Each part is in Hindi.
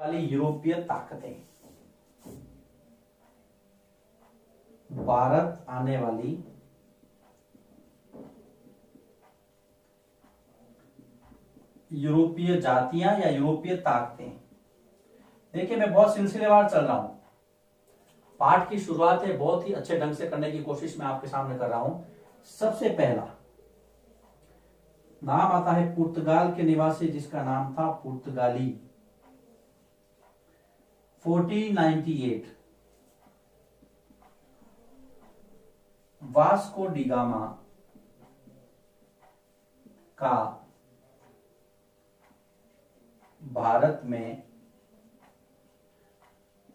वाली यूरोपीय ताकतें, भारत आने वाली यूरोपीय जातियां या यूरोपीय ताकतें। देखिए मैं बहुत सिलसिलेवार चल रहा हूं। पाठ की शुरुआत है बहुत ही अच्छे ढंग से करने की कोशिश मैं आपके सामने कर रहा हूं। सबसे पहला नाम आता है पुर्तगाल के निवासी जिसका नाम था पुर्तगाली। 1498 वास्को डी गामा का भारत में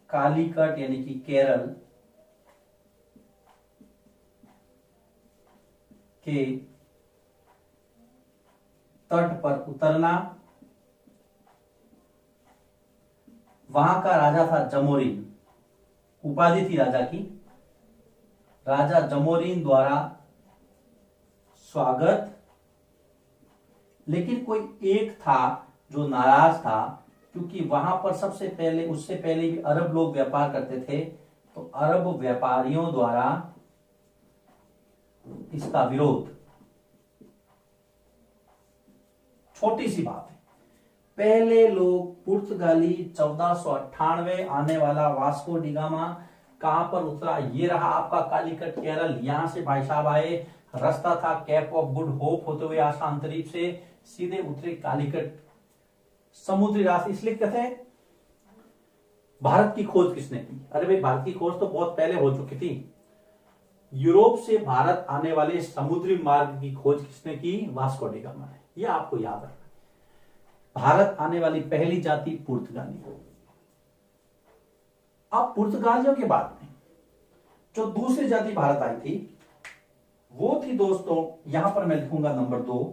कालीकट यानी कि केरल के तट पर उतरना। वहां का राजा था जमोरिन, उपाधि थी राजा की। राजा जमोरिन द्वारा स्वागत, लेकिन कोई एक था जो नाराज था, क्योंकि वहां पर सबसे पहले उससे पहले भी अरब लोग व्यापार करते थे, तो अरब व्यापारियों द्वारा इसका विरोध। छोटी सी बात है, पहले लोग पुर्तगाली 1498 आने वाला वास्को डी गामा कहां पर उतरा? ये रहा आपका कालीकट केरल। यहां से भाई साहब आए, रास्ता था कैप ऑफ गुड होप होते हुए आसान तरीफ से सीधे उतरे कालीकट। समुद्री रास्ते इसलिए कहते हैं। भारत की खोज किसने की? अरे भाई भारत की खोज तो बहुत पहले हो चुकी थी। यूरोप से भारत आने वाले समुद्री मार्ग की खोज किसने की? वास्को डी गामा ने। यह आपको याद रखना। भारत आने वाली पहली जाति पुर्तगाली। अब पुर्तगालियों के बाद में जो दूसरी जाति भारत आई थी वो थी दोस्तों, यहां पर मैं लिखूंगा नंबर 2,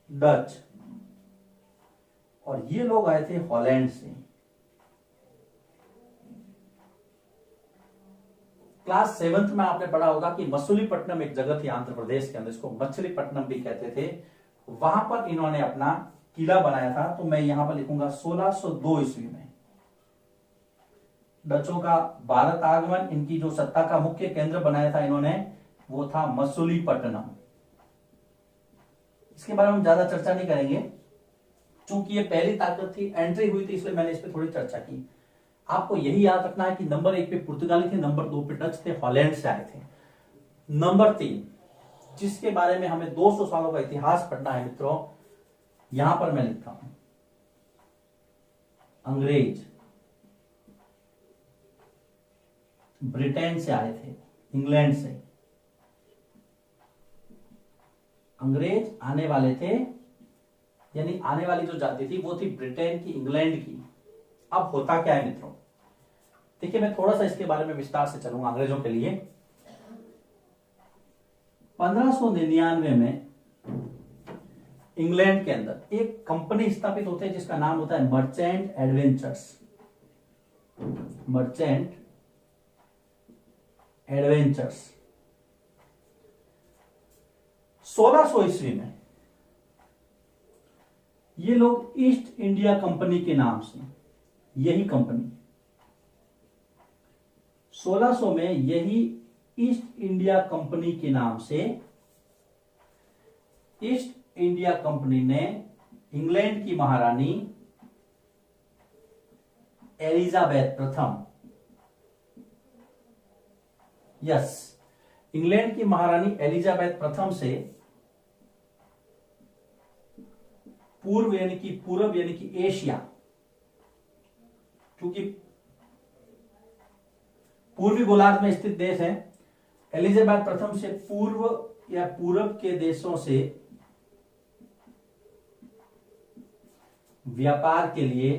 डच। और ये लोग आए थे हॉलैंड से। क्लास 7th में आपने पढ़ा होगा कि मछलीपट्टनम एक जगह थी आंध्र प्रदेश के अंदर, इसको मछलीपट्टनम भी कहते थे। वहां पर इन्होंने अपना किला बनाया था। तो मैं यहां पर लिखूंगा 1602 ईस्वी में डचों का भारत आगमन। इनकी जो सत्ता का मुख्य केंद्र बनाया था इन्होंने, वो था मछलीपट्टनम। इसके बारे में हम ज्यादा चर्चा नहीं करेंगे, चूंकि ये पहली ताकत थी, एंट्री हुई थी, इसलिए मैंने इस पर थोड़ी चर्चा की। आपको यही याद रखना है कि नंबर 1 पे पुर्तगाली थे, नंबर 2 पे डच थे, हॉलैंड से आए थे। नंबर 3 जिसके बारे में हमें 200 सालों का इतिहास पढ़ना है मित्रों, यहां पर मैं लिखता हूं अंग्रेज। ब्रिटेन से आए थे, इंग्लैंड से। अंग्रेज आने वाले थे, यानी आने वाली जो जाति थी वो थी ब्रिटेन की, इंग्लैंड की। अब होता क्या है मित्रों, देखिए मैं थोड़ा सा इसके बारे में विस्तार से चलूंगा अंग्रेजों के लिए। 1599 में इंग्लैंड के अंदर एक कंपनी स्थापित होती है जिसका नाम होता है मर्चेंट एडवेंचर्स। मर्चेंट एडवेंचर्स 1600 ईस्वी में ये लोग ईस्ट इंडिया कंपनी के नाम से, यही कंपनी 1600 में यही ईस्ट इंडिया कंपनी के नाम से, ईस्ट इंडिया कंपनी ने इंग्लैंड की महारानी एलिजाबेथ प्रथम, यस, इंग्लैंड की महारानी एलिजाबेथ प्रथम से पूर्व यानी कि पूर्व यानी कि एशिया, क्योंकि पूर्वी गोलार्ध में स्थित देश है, एलिजाबेथ प्रथम से पूर्व या पूरब के देशों से व्यापार के लिए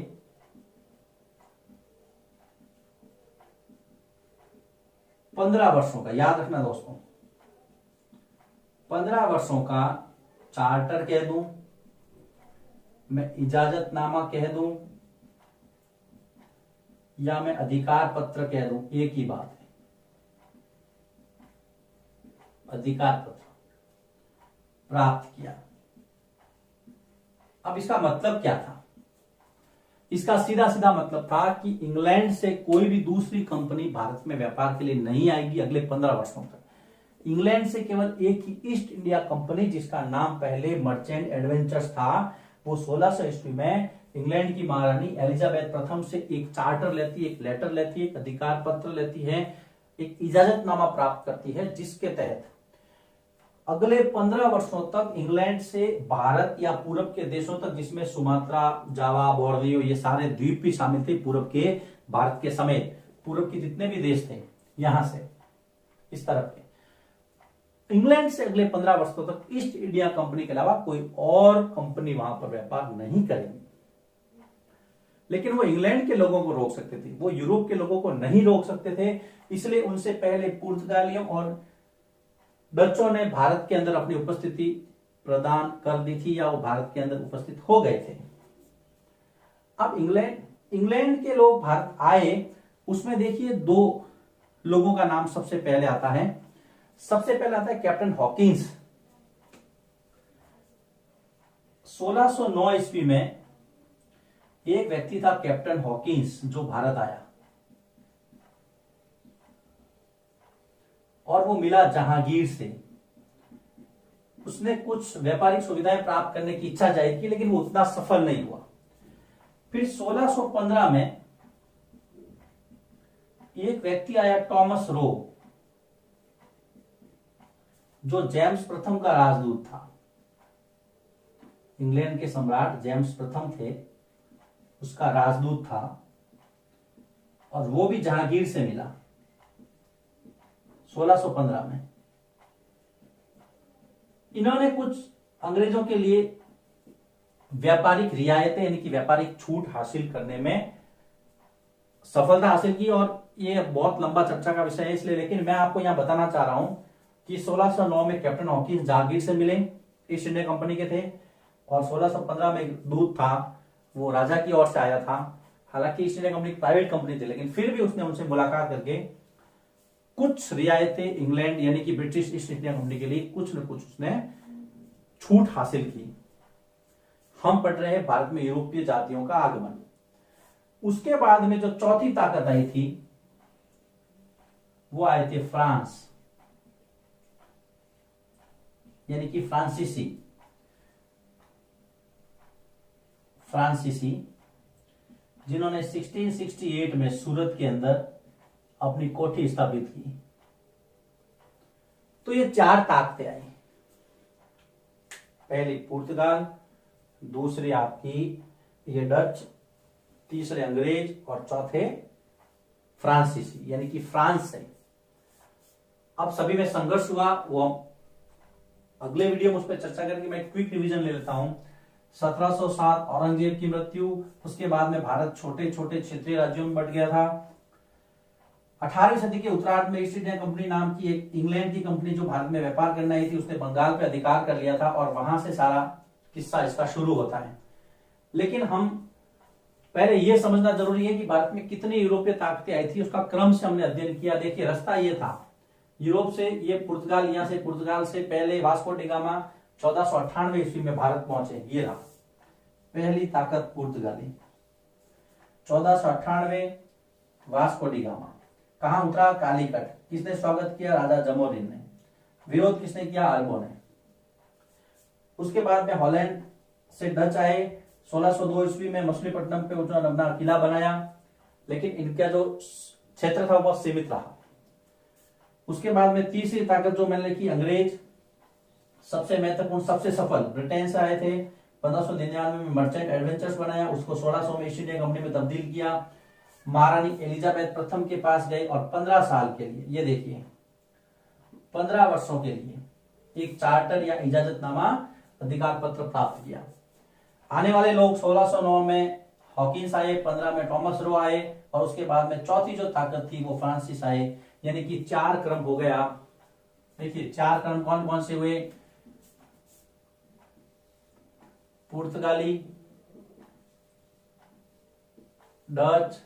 15 वर्षों का, याद रखना दोस्तों, 15 वर्षों का चार्टर कह दूं, मैं इजाजतनामा कह दूं, या मैं अधिकार पत्र कह दूं, एक ही बात है। अधिकार पत्र प्राप्त किया। अब इसका मतलब क्या था? इसका सीधा सीधा मतलब था कि इंग्लैंड से कोई भी दूसरी कंपनी भारत में व्यापार के लिए नहीं आएगी अगले 15 वर्षों तक। इंग्लैंड से केवल एक ही ईस्ट इंडिया कंपनी, जिसका नाम पहले मर्चेंट एडवेंचर्स था, वो 1600 ईस्वी में इंग्लैंड की महारानी एलिजाबेथ प्रथम से एक चार्टर लेती है, एक लेटर लेती है, एक अधिकार पत्र लेती है, एक इजाजतनामा प्राप्त करती है, जिसके तहत अगले 15 वर्षों तक इंग्लैंड से भारत या पूरब के देशों तक, जिसमें सुमात्रा, जावा, बोर्नियो, ये सारे द्वीप भी शामिल थे पूरब के, भारत के समेत पूरब के जितने भी देश थे यहां से इस तरफ के, इंग्लैंड से अगले 15 वर्षों तक ईस्ट इंडिया कंपनी के अलावा कोई और कंपनी वहां पर व्यापार नहीं करेगी। लेकिन वो इंग्लैंड के लोगों को रोक सकते थे, वो यूरोप के लोगों को नहीं रोक सकते थे। इसलिए उनसे पहले पुर्तगालियों और डचों ने भारत के अंदर अपनी उपस्थिति प्रदान कर दी थी, या वो भारत के अंदर उपस्थित हो गए थे। अब इंग्लैंड के लोग भारत आए, उसमें देखिए दो लोगों का नाम सबसे पहले आता है। सबसे पहले आता है कैप्टन हॉकिंस। 1609 ईस्वी में एक व्यक्ति था कैप्टन हॉकिंस, जो भारत आया और वो मिला जहांगीर से। उसने कुछ व्यापारिक सुविधाएं प्राप्त करने की इच्छा जाहिर की, लेकिन वो उतना सफल नहीं हुआ। फिर 1615 में एक व्यक्ति आया, टॉमस रो, जो जेम्स प्रथम का राजदूत था। इंग्लैंड के सम्राट जेम्स प्रथम थे, उसका राजदूत था, और वो भी जहांगीर से मिला 1615 में। इन्होंने कुछ अंग्रेजों के लिए व्यापारिक रियायतें यानी कि व्यापारिक छूट हासिल करने में सफलता हासिल की, और ये बहुत लंबा चर्चा का विषय है इसलिए, लेकिन मैं आपको यहां बताना चाह रहा हूं कि 1609 में कैप्टन हॉकिंस जहांगीर से मिले, ईस्ट इंडिया कंपनी के थे, और 1615 में एक दूत था, वो राजा की ओर से आया था। हालांकि east India company private company थी, लेकिन फिर भी उसने उनसे मुलाकात करके कुछ रियायतें इंग्लैंड यानी कि ब्रिटिश ईस्ट इंडिया कंपनी के लिए कुछ न कुछ उसने छूट हासिल की। हम पढ़ रहे हैं भारत में यूरोपीय जातियों का आगमन। उसके बाद में जो चौथी ताकत आई थी, वो आए थे फ्रांस, यानी कि फ्रांसीसी, जिन्होंने 1668 में सूरत के अंदर अपनी कोठी स्थापित की। तो ये चार ताकतें आई, पहली पुर्तगाल, दूसरी आपकी ये डच, तीसरे अंग्रेज, और चौथे फ्रांसीसी यानी कि फ्रांस से। अब सभी में संघर्ष हुआ, वो अगले वीडियो में उस पर चर्चा करेंगे। मैं क्विक रिवीजन ले लेता हूं। 1707 औरंगजेब की मृत्यु, उसके बाद में भारत छोटे छोटे क्षेत्रीय राज्यों में बंट गया था। 18वीं सदी के उत्तरार्ध में ईस्ट इंडिया कंपनी नाम की एक इंग्लैंड की कंपनी जो भारत में व्यापार करने आई थी, उसने बंगाल पे अधिकार कर लिया था, और वहां से सारा किस्सा इसका शुरू होता है। लेकिन हम पहले यह समझना जरूरी है कि भारत में कितनी यूरोपीय ताकतें आई थी, उसका क्रम से हमने अध्ययन किया। देखिए रास्ता ये था, यूरोप से ये पुर्तगाल, यहां से पुर्तगाल से पहले वास्को डी गामा 1498 ईस्वी में भारत पहुंचे। ये रहा पहली ताकत पुर्तगाली, 1498 वास्को डी गामा। कहां उतरा? कालीकट। किसने स्वागत किया? राजा जमोरिन ने। विरोध किसने किया? अरबों ने। उसके बाद में हॉलैंड से डच आए, 1602 ईस्वी में मछलीपट्टनम पे उन्होंने अपना किला बनाया, लेकिन इनका जो क्षेत्र था वो बहुत सीमित रहा। उसके बाद में तीसरी ताकत जो मैंने लिखी, अंग्रेज, सबसे महत्वपूर्ण, सबसे सफल, ब्रिटेन से आए थे। 1599 में मर्चेंट एडवेंचर्स बनाया, उसको 1600 में ईस्ट इंडिया कंपनी में तब्दील किया। महारानी एलिजाबेथ प्रथम के पास गए और 15 साल के लिए, ये देखिए 15 वर्षों के लिए एक चार्टर या इजाजतनामा, अधिकार पत्र प्राप्त किया। आने वाले लोग 1609 में हॉकिंस आए, 15 में टॉमस रो आए, और उसके बाद में चौथी जो ताकत थी वो फ्रांसिस आए। यानी कि चार क्रम हो गया। देखिए चार क्रम कौन कौन से हुए? पुर्तगाली, डच,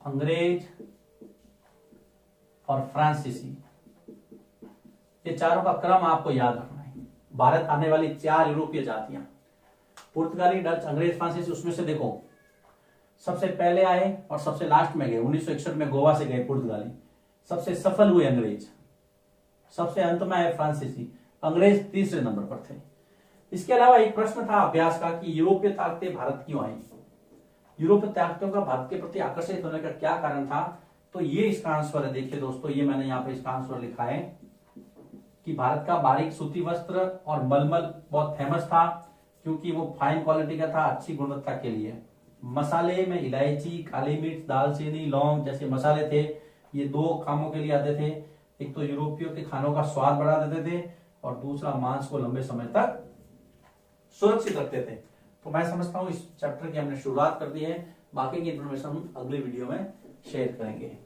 अंग्रेज और फ्रांसीसी। ये चारों का क्रम आपको याद रखना है। भारत आने वाली चार यूरोपीय जातियां। पुर्तगाली, डच, अंग्रेज, फ्रांसीसी, उसमें से देखो सबसे पहले आए और सबसे लास्ट में गए। 1961 में गोवा से गए पुर्तगाली, सबसे सफल हुए अंग्रेज, सबसे अंत में आए फ्रांसीसी, अंग्रेज तीसरे नंबर पर थे। इसके अलावा एक प्रश्न था अभ्यास का कि यूरोपीय ताकतें भारत क्यों आई, यूरोपीय ताकतों का भारत के प्रति आकर्षित होने का क्या कारण था। तो ये इसका आंसर है। देखिए दोस्तों, ये मैंने यहाँ पे इसका आंसर लिखा है कि भारत का बारीक सूती वस्त्र और मलमल बहुत फेमस था, क्योंकि वो फाइन क्वालिटी का था, अच्छी गुणवत्ता के लिए। मसाले में इलायची, काली मिर्च, दालचीनी, लौंग जैसे मसाले थे, ये दो कामों के लिए आते थे। एक तो यूरोपियों के खानों का स्वाद बढ़ा देते थे और दूसरा मांस को लंबे समय तक सुरक्षित रखते थे। तो मैं समझता हूं इस चैप्टर की हमने शुरुआत कर दी है, बाकी की इंफॉर्मेशन हम अगले वीडियो में शेयर करेंगे।